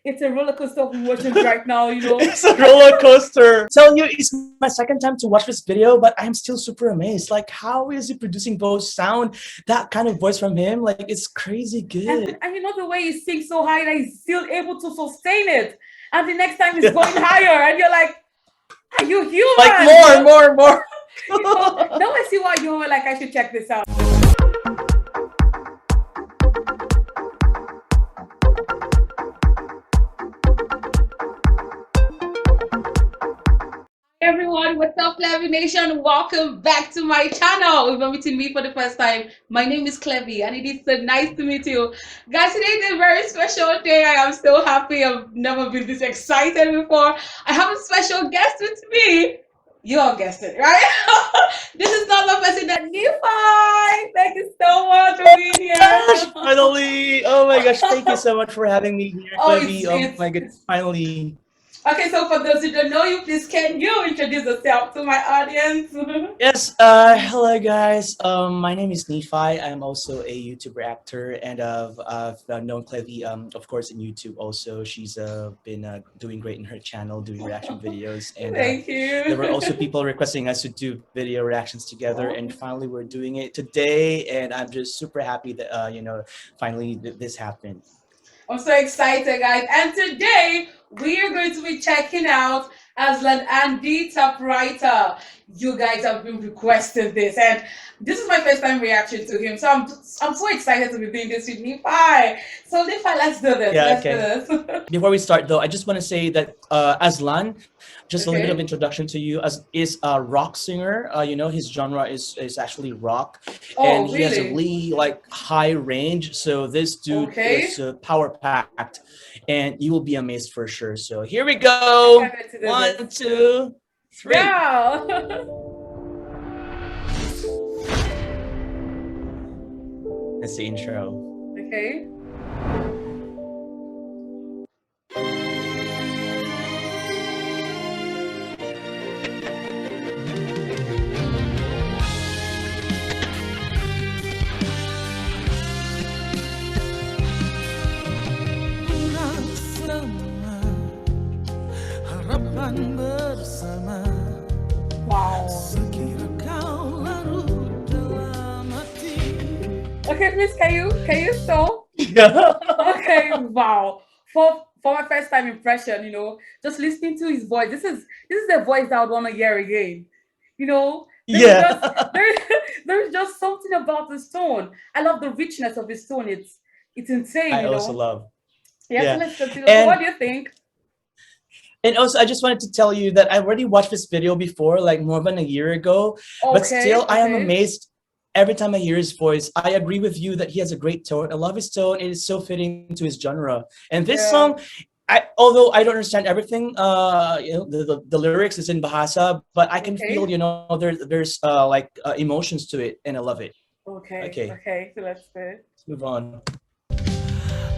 it's a roller coaster of emotions right now, you know. It's a roller coaster. Tell you, it's my second time to watch this video, but I'm still super amazed. Like, how is he producing both sound, that kind of voice from him? Like, it's crazy good. And you know the way he sings so high that he's still able to sustain it. And the next time he's going higher, and you're like, are you Like human? more. You know, now I see why you were like, I should check this out. Everyone, what's up, Clevy Nation? Welcome back to my channel. If you're meeting me for the first time, my name is Clevy, and it is so nice to meet you. Guys, today is a very special day. I am so happy. I've never been this excited before. I have a special guest with me. You all guessed it, right? This is not the person that Nephi. Thank you so much for being here. Gosh, finally. Oh my gosh, thank you so much for having me here, Oh, Clevy. Oh my goodness, finally. Okay, so for those who don't know you, please can you introduce yourself to my audience? Yes, hello guys. My name is Nephi. I'm also a YouTuber actor, and I've known Clevy, of course, in YouTube also. She's been doing great in her channel, doing reaction videos, and Thank you. there were also people requesting us to do video reactions together, and finally we're doing it today, and I'm just super happy that finally this happened. I'm so excited, guys. And today we are going to be checking out Azlan The Typewriter. You guys have been requesting this, and this is my first time reaction to him. So I'm so excited to be doing this with Nephi. So Nephi, let's do this. Yeah, let's okay. do this. Before we start, though, I just want to say that Azlan, just a little bit of Okay. introduction to you, as is a rock singer. His genre is actually rock, and Oh, he has a really? really like high range. So this dude Okay. is power packed, and you will be amazed for sure. So here we I go. can't wait to do One, this. two, three. Yeah. That's the intro. Okay. Harapan bersama Wow. sekira kau larut dalam hati. Okay, please can you stop? Yeah. Okay, wow. For my first time impression, you know, just listening to his voice. This is a voice that I would want to hear again. You know, there's just Yeah. there, there's just something about his tone. I love the richness of his tone. It's insane, I you also know. love. Yeah, so Yeah, let's continue. So what and do you think? And also, I just wanted to tell you that I already watched this video before, like more than a year ago, but Okay, still, I am okay. amazed every time I hear his voice. I agree with you that he has a great tone. I love his tone. It is so fitting to his genre. And this Yeah. song, although I don't understand everything, the lyrics is in Bahasa, but I can feel, Okay. there's emotions to it, and I love it. Okay. Okay, Okay. So let's do it. let's move on.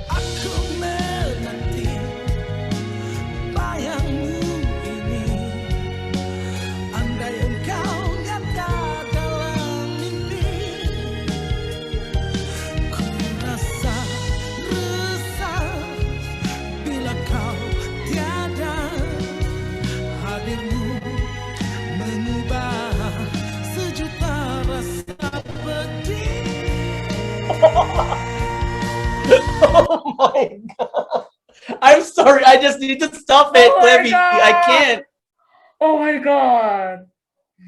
Aku menanti bayangmu ini. Andai engkau nyata dalam mimpi, ku rasa resah bila kau tiada. Hadirmu mengubah sejuta rasa pedih. Oh my God. I'm sorry. I just need to stop it, Oh my Clevy. I god! can't. Oh my god!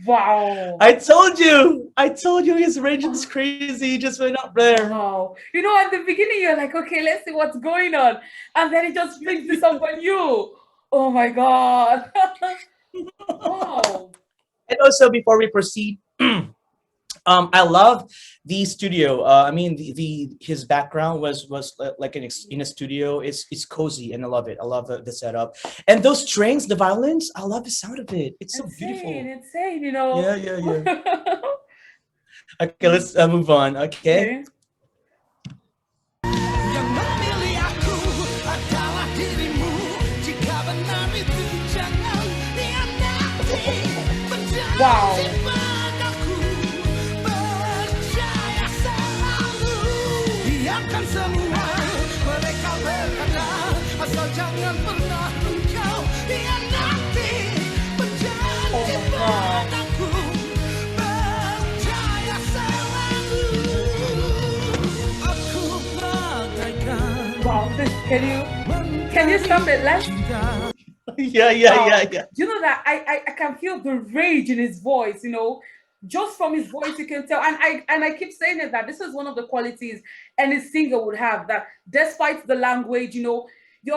Wow! I told you. I told you his range is Oh, crazy. He just went up there. wow. You know, at the beginning, you're like, okay, let's see what's going on. And then it just brings this up on you. Oh my god. Wow. And also, before we proceed, I love the studio. I mean, the his background was like in a studio. It's cozy, and I love it. I love the setup, and those strings, the violins. I love the sound of it. It's so Insane, beautiful. insane, you know. Yeah, yeah, yeah. Okay, let's move on. Okay. Okay. Yang memilih aku adalah dirimu. Jika benar itu jangan khianati. Wow. Berjanji padaku, percaya selalu. Biarkan semua mereka berkata, asal Jangan pernah engkau khianati. Oh Berjanji my god. padaku, percaya selalu. Aku bagaikan Wow, this can you stop it? Let's cinta. Yeah, yeah, yeah, wow. yeah. Do you know that I can feel the rage in his voice, just from his voice you can tell. And I keep saying it that this is one of the qualities any singer would have, that despite the language, your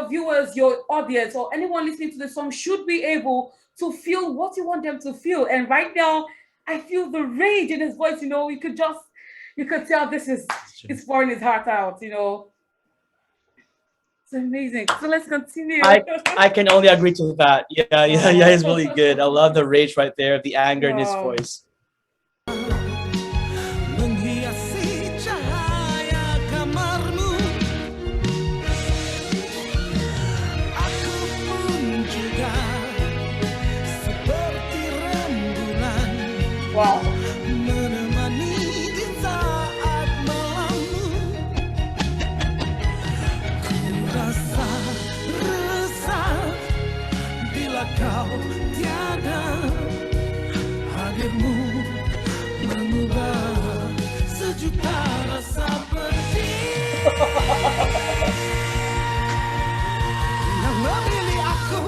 viewers, your audience, or anyone listening to the song should be able to feel what you want them to feel. And right now, I feel the rage in his voice, you could tell this is it's pouring his heart out. It's amazing. So let's continue. I I can only agree to that. Yeah, yeah, yeah. It's really good. I love the rage right there, the anger in his Wow. voice. Menghiasi cahaya kamarmu, aku pun juga seperti rembulan Wow. menemani di saat malammu. Ku rasa resah bila kau tiada, hadirmu mengubah sejuta rasa pedih. Yang memilih aku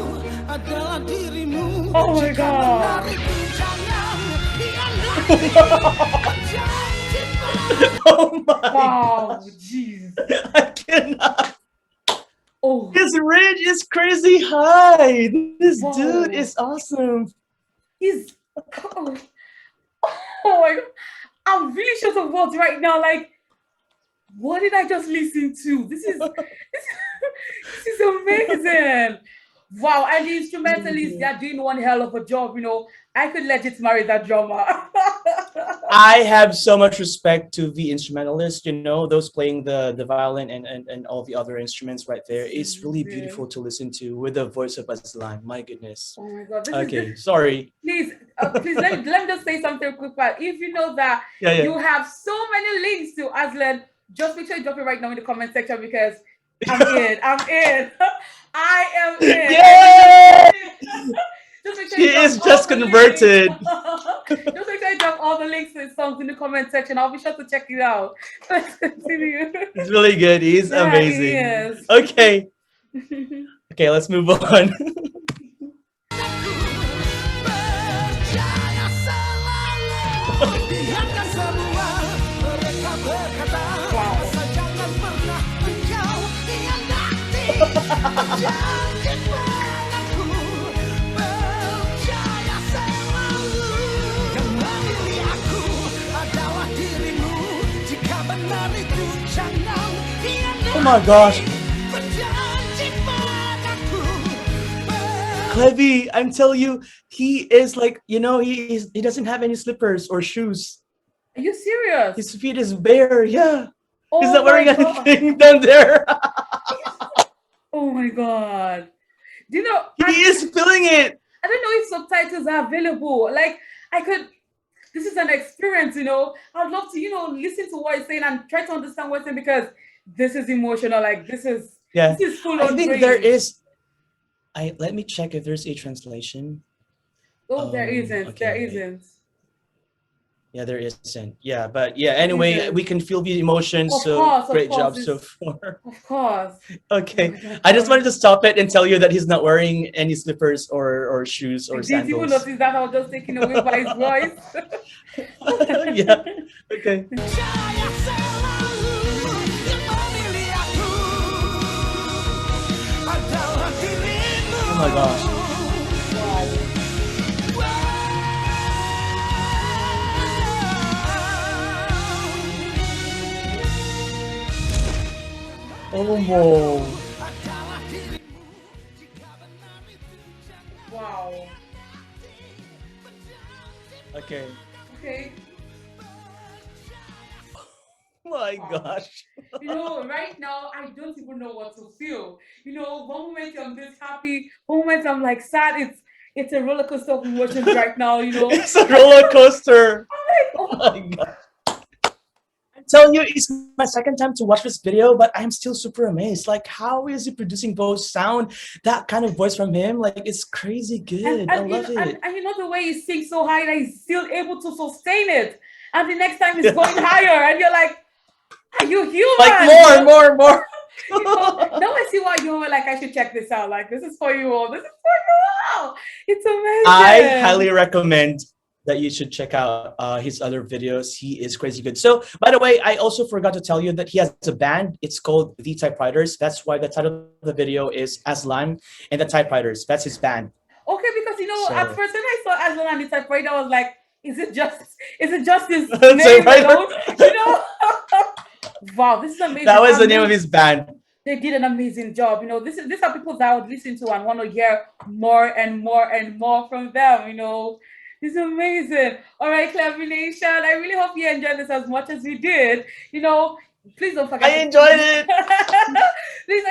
adalah dirimu. Oh my Jika God. menarikku jangan khianati. Janji padaku. Oh my Wow. gosh. Jeez. I cannot. Oh. His rage is crazy high. This dude Whoa. is awesome. He's oh, oh my god. I'm really short of words right now. Like, what did I just listen to? This is amazing. Wow, and the instrumentalists, they're doing one hell of a job. I could legit marry that drummer. I have so much respect to the instrumentalists, those playing the violin and all the other instruments right there. It's really Yeah. beautiful to listen to with the voice of Azlan. My goodness. Oh my god, this is Okay, sorry. please let me just say something quick. But if you know that Yeah, yeah. you have so many links to Aslan, just make sure you drop it right now in the comment section, because I'm in. I'm in. I am in. Yay! Just make sure She you drop is all just the links. converted. Just make sure you drop all the links to his songs in the comment section. I'll be sure to check it out. Let's continue. It's really good. He's Yeah, he amazing. is. Okay. Okay, let's move on. Percaya selalu. Biarkan semua mereka berkata, Wow. asal jangan pernah engkau khianati. Janji padaku, percaya selalu. Yang memilih aku adalah dirimu. Jika benar itu jangan khianati. Oh my gosh. Berjanji padaku, Clevy, I'm telling you, he is like, he doesn't have any slippers or shoes. Are you serious? His feet is bare. Yeah. He's Oh not wearing my God. anything down there. Oh my god. Do you know, He is feeling it. I don't know if subtitles are available. Like, this is an experience, I'd love to, listen to what he's saying and try to understand what's saying, because this is emotional. Like, Yeah. this is full I on think rage. there is. Let me check if there's a translation. Oh, there isn't. There okay. isn't. Yeah, there isn't. Yeah, but yeah. Anyway, isn't. we can feel the emotions. Of So course, great job so it's- far. Of course. Okay, Oh my God. I just wanted to stop it and tell you that he's not wearing any slippers or shoes or I didn't even sandals. notice that. I was just taken away by his voice. Yeah. Okay. percaya selalu. Yang memilih aku adalah dirimu. Oh my gosh. Oh no. Wow. Okay. Okay. My gosh. Right now, I don't even know what to feel. One moment I'm this happy, one moment I'm like sad. It's a roller coaster of emotions right now. It's a roller coaster. I'm like, Oh my god. I telling you, it's my second time to watch this video, but I am still super amazed. Like, how is he producing both sound, that kind of voice from him? Like, it's crazy good. I love it. And you know the way he sings so high that he's still able to sustain it. And the next time he's going higher, and you're like, are you human? Like more. You know, now I see why you were like, I should check this out. Like, this is for you all. This is for you all. It's amazing. I highly recommend that you should check out his other videos. He is crazy good. So, by the way, I also forgot to tell you that he has a band. It's called The Typewriters. That's why the title of the video is Azlan and The Typewriters. That's his band. Okay, because you know, So- at first when I saw Azlan and the Typewriter, I was like, is it just his name Typewriter. alone? You know? Wow, this is amazing. That was the name of his band. They did an amazing job. You know, these are people that I would listen to and want to hear more and more and more from them. You know, it's amazing. All right, Clevy Nation, I really hope you enjoyed this as much as we did. You know, please don't forget. I enjoyed it. Please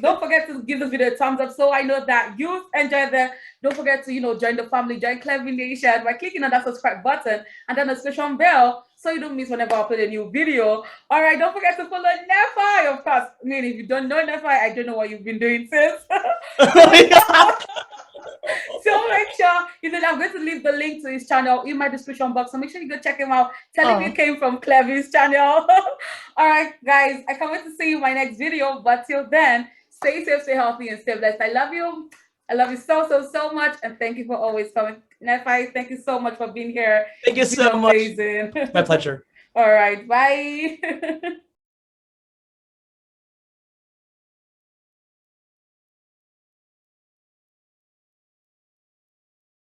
don't forget to give this video a thumbs up so I know that you enjoyed it. Don't forget to, you know, join the family, join Clevy Nation by clicking on that subscribe button and then the notification bell so you don't miss whenever I upload a new video. All right, don't forget to follow Nephi, of course. I mean, if you don't know Nephi, I don't know what you've been doing since. So make sure, I'm going to leave the link to his channel in my description box. So make sure you go check him out. Tell him you came from Clevy's channel. All right, guys, I can't wait to see you in my next video. But till then, stay safe, stay healthy, and stay blessed. I love you. I love you so much. And thank you for always coming. Nephi, thank you so much for being here. Thank you so much. Amazing. My pleasure. All right, bye.